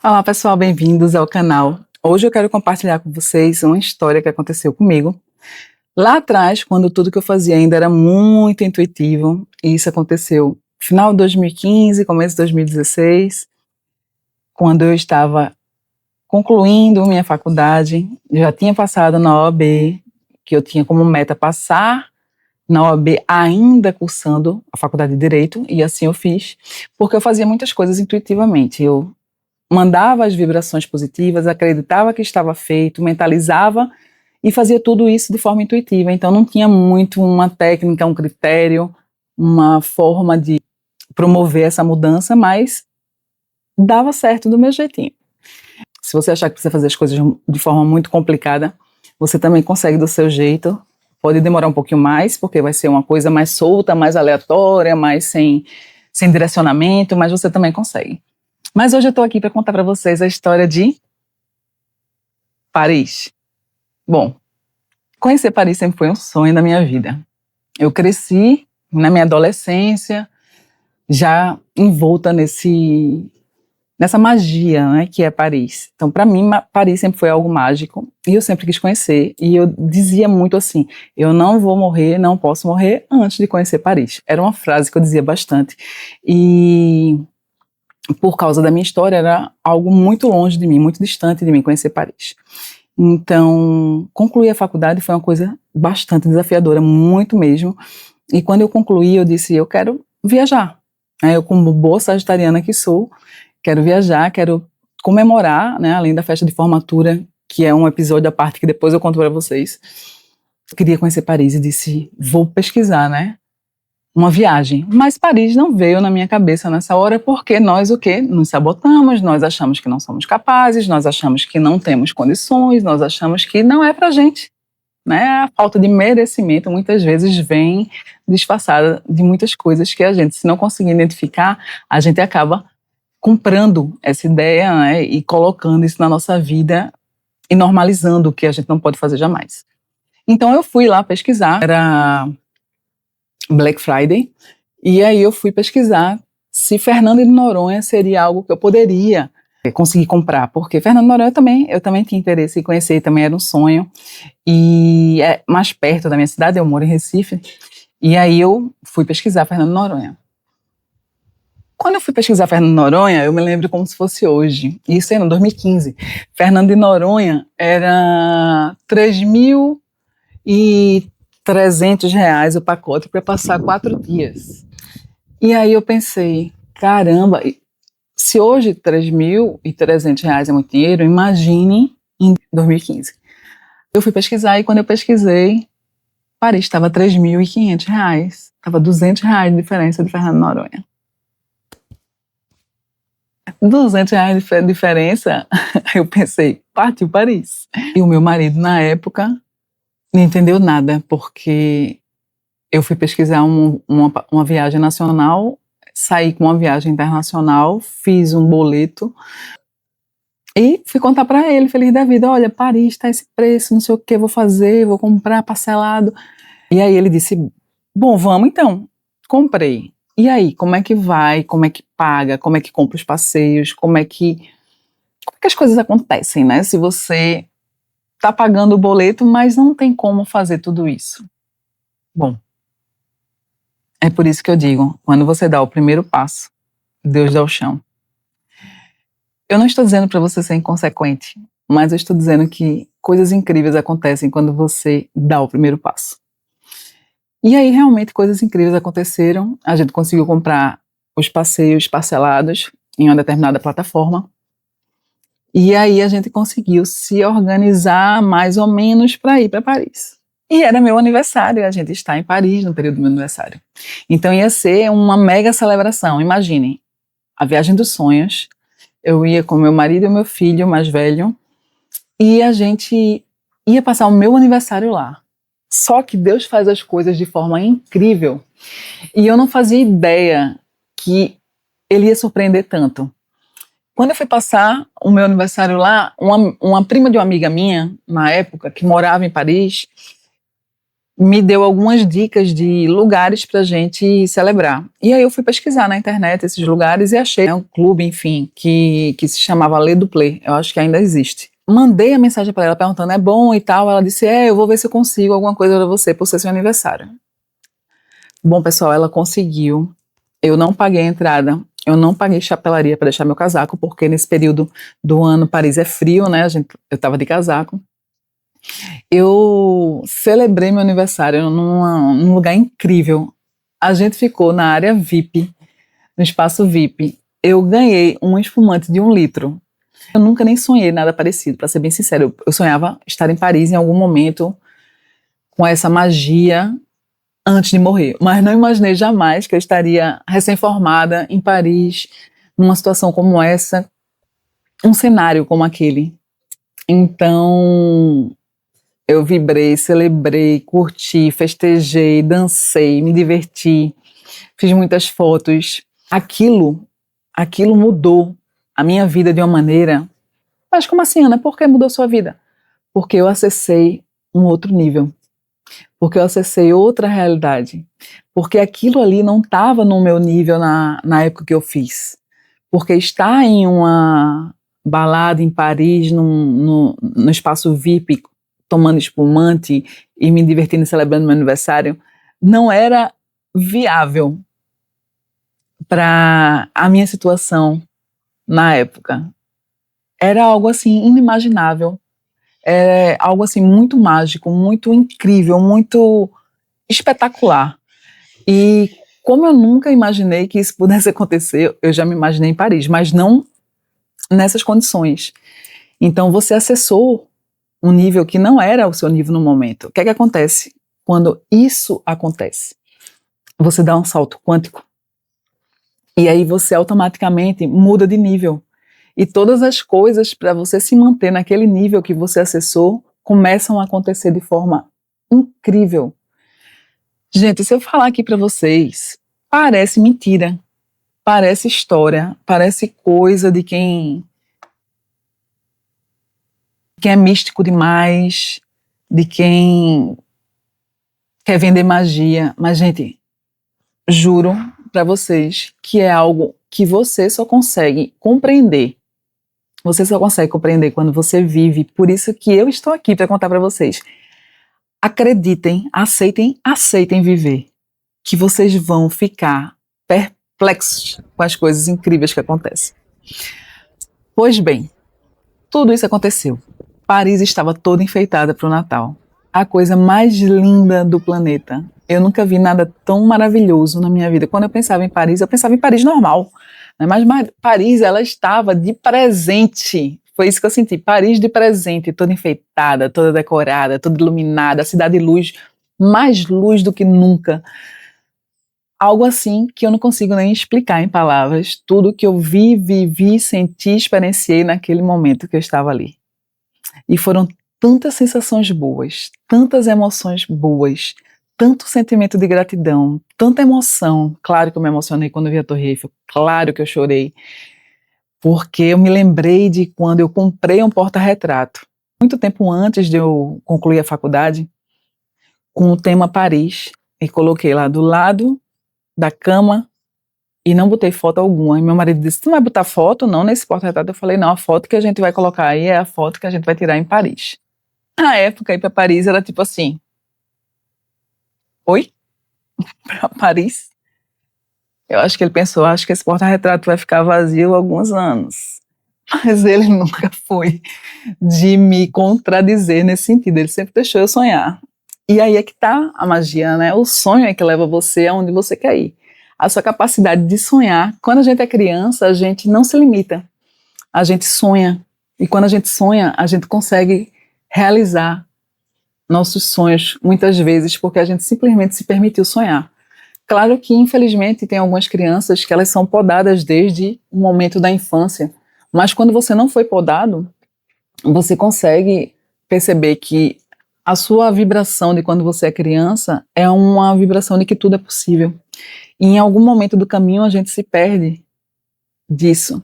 Olá pessoal, bem-vindos ao canal. Hoje eu quero compartilhar com vocês uma história que aconteceu comigo. Lá atrás, quando tudo que eu fazia ainda era muito intuitivo, e isso aconteceu no final de 2015, começo de 2016, quando eu estava concluindo minha faculdade, eu já tinha passado na OAB, que eu tinha como meta passar na OAB ainda cursando a faculdade de Direito, e assim eu fiz, porque eu fazia muitas coisas intuitivamente. Eu mandava as vibrações positivas, acreditava que estava feito, mentalizava e fazia tudo isso de forma intuitiva. Então não tinha muito uma técnica, um critério, uma forma de promover essa mudança, mas dava certo do meu jeitinho. Se você achar que precisa fazer as coisas de forma muito complicada, você também consegue do seu jeito. Pode demorar um pouquinho mais, porque vai ser uma coisa mais solta, mais aleatória, mais sem direcionamento, mas você também consegue. Mas hoje eu estou aqui para contar para vocês a história de Paris. Bom, conhecer Paris sempre foi um sonho da minha vida. Eu cresci na minha adolescência, já envolta nessa magia, né, que é Paris. Então, para mim, Paris sempre foi algo mágico e eu sempre quis conhecer. E eu dizia muito assim: eu não vou morrer, não posso morrer antes de conhecer Paris. Era uma frase que eu dizia bastante. E por causa da minha história, era algo muito longe de mim, muito distante de mim, conhecer Paris. Então, concluir a faculdade foi uma coisa bastante desafiadora, muito mesmo. E quando eu concluí, eu disse: eu quero viajar. Eu, como boa sagitariana que sou, quero viajar, quero comemorar, né, além da festa de formatura, que é um episódio à parte que depois eu conto para vocês. Eu queria conhecer Paris e disse: vou pesquisar, né? Uma viagem, mas Paris não veio na minha cabeça nessa hora, porque nós o quê? Nos sabotamos, nós achamos que não somos capazes, nós achamos que não temos condições, nós achamos que não é pra gente, né? A falta de merecimento muitas vezes vem disfarçada de muitas coisas que a gente, se não conseguir identificar, a gente acaba comprando essa ideia, né, e colocando isso na nossa vida e normalizando o que a gente não pode fazer jamais. Então eu fui lá pesquisar, era Black Friday, e aí eu fui pesquisar se Fernando de Noronha seria algo que eu poderia conseguir comprar, porque Fernando de Noronha eu também tinha interesse em conhecer, também era um sonho, e é mais perto da minha cidade, eu moro em Recife, e aí eu fui pesquisar Fernando de Noronha. Quando eu fui pesquisar Fernando de Noronha, eu me lembro como se fosse hoje, isso aí em 2015, Fernando de Noronha era 3.300 reais o pacote para passar 4 dias. E aí eu pensei: caramba, se hoje 3.300 reais é muito dinheiro, imagine em 2015. Eu fui pesquisar e quando eu pesquisei, Paris estava 3.500 reais. Estava 200 reais de diferença de Fernando de Noronha. 200 reais de diferença, eu pensei: partiu Paris. E o meu marido, na época, não entendeu nada, porque eu fui pesquisar uma viagem nacional, saí com uma viagem internacional, fiz um boleto e fui contar para ele, feliz da vida: olha, Paris está esse preço, não sei o que, vou fazer, vou comprar parcelado. E aí ele disse: bom, vamos então. Comprei. E aí, como é que vai, como é que paga, como é que compra os passeios, como é que as coisas acontecem, né? Se você está pagando o boleto, mas não tem como fazer tudo isso. Bom, é por isso que eu digo: quando você dá o primeiro passo, Deus dá o chão. Eu não estou dizendo para você ser inconsequente, mas eu estou dizendo que coisas incríveis acontecem quando você dá o primeiro passo. E aí, realmente, coisas incríveis aconteceram. A gente conseguiu comprar os passeios parcelados em uma determinada plataforma. E aí a gente conseguiu se organizar mais ou menos para ir para Paris. E era meu aniversário, a gente está em Paris no período do meu aniversário. Então ia ser uma mega celebração. Imaginem, a viagem dos sonhos. Eu ia com meu marido e o meu filho mais velho, e a gente ia passar o meu aniversário lá. Só que Deus faz as coisas de forma incrível, e eu não fazia ideia que Ele ia surpreender tanto. Quando eu fui passar o meu aniversário lá, uma prima de uma amiga minha, na época, que morava em Paris, me deu algumas dicas de lugares para a gente celebrar. E aí eu fui pesquisar na internet esses lugares e achei um clube, enfim, que se chamava Le Duplé. Eu acho que ainda existe. Mandei a mensagem para ela perguntando, é bom e tal? Ela disse, eu vou ver se eu consigo alguma coisa para você por ser seu aniversário. Bom, pessoal, ela conseguiu. Eu não paguei a entrada, eu não paguei chapelaria para deixar meu casaco, porque nesse período do ano Paris é frio, né? Eu estava de casaco. Eu celebrei meu aniversário num lugar incrível. A gente ficou na área VIP, no espaço VIP. Eu ganhei um espumante de 1 litro. Eu nunca nem sonhei nada parecido, para ser bem sincero. Eu sonhava estar em Paris em algum momento com essa magia antes de morrer, mas não imaginei jamais que eu estaria recém-formada em Paris, numa situação como essa, um cenário como aquele. Então, eu vibrei, celebrei, curti, festejei, dancei, me diverti, fiz muitas fotos. Aquilo mudou a minha vida de uma maneira. Mas como assim, Ana? Por que mudou sua vida? Porque eu acessei um outro nível. Porque eu acessei outra realidade. Porque aquilo ali não estava no meu nível na época que eu fiz. Porque estar em uma balada em Paris, no espaço VIP, tomando espumante e me divertindo e celebrando meu aniversário, não era viável para a minha situação na época. Era algo assim inimaginável. É algo assim muito mágico, muito incrível, muito espetacular. E como eu nunca imaginei que isso pudesse acontecer, eu já me imaginei em Paris, mas não nessas condições. Então você acessou um nível que não era o seu nível no momento. O que é que acontece quando isso acontece? Você dá um salto quântico e aí você automaticamente muda de nível. E todas as coisas para você se manter naquele nível que você acessou começam a acontecer de forma incrível. Gente, se eu falar aqui para vocês, parece mentira, parece história, parece coisa de quem é místico demais, de quem quer vender magia. Mas, gente, juro para vocês que é algo que você só consegue compreender. Você só consegue compreender quando você vive. Por isso que eu estou aqui para contar para vocês. Acreditem, aceitem viver. Que vocês vão ficar perplexos com as coisas incríveis que acontecem. Pois bem, tudo isso aconteceu. Paris estava toda enfeitada para o Natal. A coisa mais linda do planeta. Eu nunca vi nada tão maravilhoso na minha vida. Quando eu pensava em Paris, eu pensava em Paris normal, né? Mas Paris, ela estava de presente. Foi isso que eu senti. Paris de presente, toda enfeitada, toda decorada, toda iluminada, a cidade de luz, mais luz do que nunca. Algo assim que eu não consigo nem explicar em palavras. Tudo que eu vi, vivi, senti, experienciei naquele momento que eu estava ali. E foram tantas sensações boas, tantas emoções boas, tanto sentimento de gratidão, tanta emoção. Claro que eu me emocionei quando eu vi a Torre Eiffel, claro que eu chorei, porque eu me lembrei de quando eu comprei um porta-retrato, muito tempo antes de eu concluir a faculdade, com o tema Paris, e coloquei lá do lado da cama e não botei foto alguma. E meu marido disse, tu não vai botar foto não nesse porta-retrato? Eu falei, não, a foto que a gente vai colocar aí é a foto que a gente vai tirar em Paris. Na época, ir para Paris era tipo assim, oi? Para Paris? Eu acho que ele pensou, acho que esse porta-retrato vai ficar vazio alguns anos. Mas ele nunca foi de me contradizer nesse sentido, ele sempre deixou eu sonhar. E aí é que tá a magia, né? O sonho é que leva você aonde você quer ir. A sua capacidade de sonhar. Quando a gente é criança, a gente não se limita. A gente sonha. E quando a gente sonha, a gente consegue realizar nossos sonhos, muitas vezes, porque a gente simplesmente se permitiu sonhar. Claro que, infelizmente, tem algumas crianças que elas são podadas desde o momento da infância, mas quando você não foi podado, você consegue perceber que a sua vibração de quando você é criança é uma vibração de que tudo é possível. E em algum momento do caminho a gente se perde disso.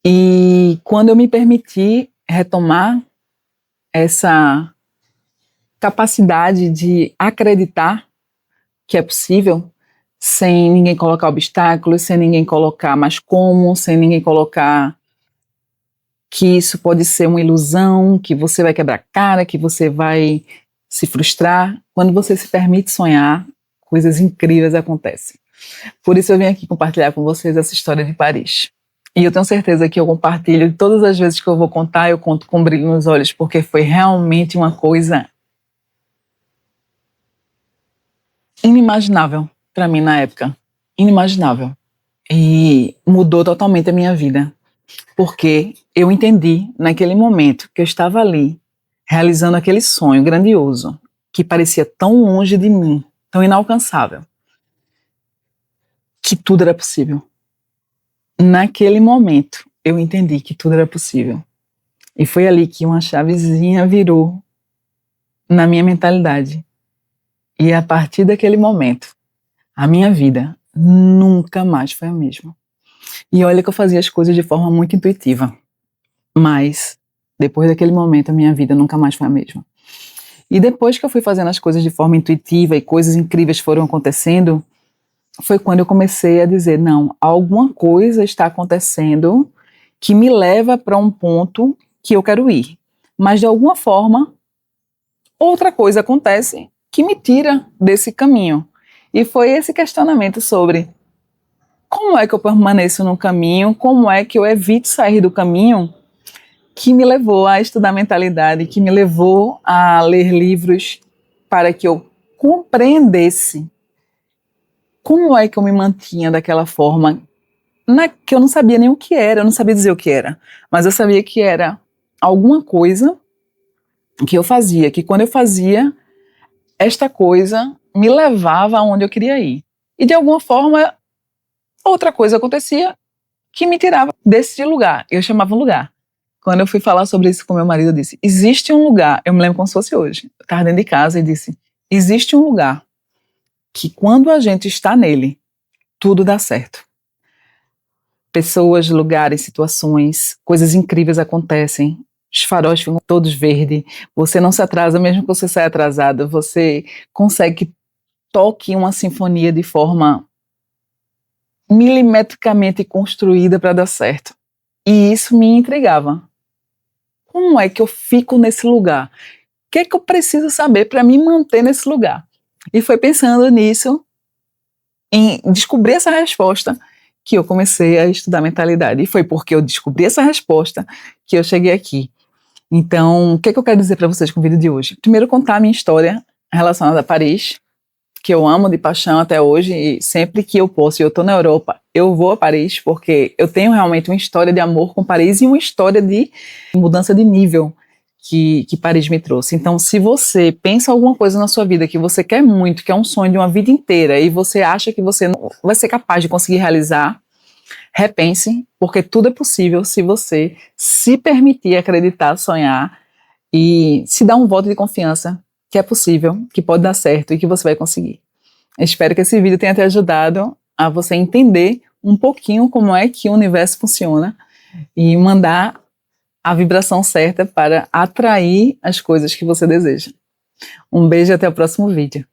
E quando eu me permiti retomar essa capacidade de acreditar que é possível, sem ninguém colocar obstáculos, sem ninguém colocar mais como, sem ninguém colocar que isso pode ser uma ilusão, que você vai quebrar a cara, que você vai se frustrar. Quando você se permite sonhar, coisas incríveis acontecem. Por isso eu vim aqui compartilhar com vocês essa história de Paris. E eu tenho certeza que eu compartilho, todas as vezes que eu vou contar, eu conto com brilho nos olhos, porque foi realmente uma coisa inimaginável para mim na época. Inimaginável. E mudou totalmente a minha vida. Porque eu entendi, naquele momento, que eu estava ali, realizando aquele sonho grandioso, que parecia tão longe de mim, tão inalcançável, que tudo era possível. Naquele momento, eu entendi que tudo era possível. E foi ali que uma chavezinha virou na minha mentalidade. E a partir daquele momento, a minha vida nunca mais foi a mesma. E olha que eu fazia as coisas de forma muito intuitiva. Mas, depois daquele momento, a minha vida nunca mais foi a mesma. E depois que eu fui fazendo as coisas de forma intuitiva e coisas incríveis foram acontecendo, foi quando eu comecei a dizer, não, alguma coisa está acontecendo que me leva para um ponto que eu quero ir. Mas, de alguma forma, outra coisa acontece que me tira desse caminho. E foi esse questionamento sobre como é que eu permaneço no caminho, como é que eu evito sair do caminho, que me levou a estudar mentalidade, que me levou a ler livros para que eu compreendesse como é que eu me mantinha daquela forma, que eu não sabia nem o que era, eu não sabia dizer o que era, mas eu sabia que era alguma coisa que eu fazia, que quando eu fazia, esta coisa me levava aonde eu queria ir. E de alguma forma, outra coisa acontecia que me tirava desse lugar. Eu chamava um lugar. Quando eu fui falar sobre isso com meu marido, eu disse, existe um lugar, eu me lembro como se fosse hoje, eu estava dentro de casa e disse, existe um lugar que quando a gente está nele, tudo dá certo. Pessoas, lugares, situações, coisas incríveis acontecem, os faróis ficam todos verdes, você não se atrasa, mesmo que você saia atrasado, você consegue que toque uma sinfonia de forma milimetricamente construída para dar certo. E isso me intrigava. Como é que eu fico nesse lugar? O que é que eu preciso saber para me manter nesse lugar? E foi pensando nisso, em descobrir essa resposta, que eu comecei a estudar mentalidade. E foi porque eu descobri essa resposta que eu cheguei aqui. Então, o que é que eu quero dizer para vocês com o vídeo de hoje? Primeiro, contar a minha história relacionada a Paris, que eu amo de paixão até hoje, e sempre que eu posso, e eu estou na Europa, eu vou a Paris, porque eu tenho realmente uma história de amor com Paris e uma história de mudança de nível que Paris me trouxe. Então, se você pensa alguma coisa na sua vida que você quer muito, que é um sonho de uma vida inteira, e você acha que você não vai ser capaz de conseguir realizar, repense, porque tudo é possível se você se permitir acreditar, sonhar e se dar um voto de confiança que é possível, que pode dar certo e que você vai conseguir. Espero que esse vídeo tenha te ajudado a você entender um pouquinho como é que o universo funciona e mandar a vibração certa para atrair as coisas que você deseja. Um beijo e até o próximo vídeo.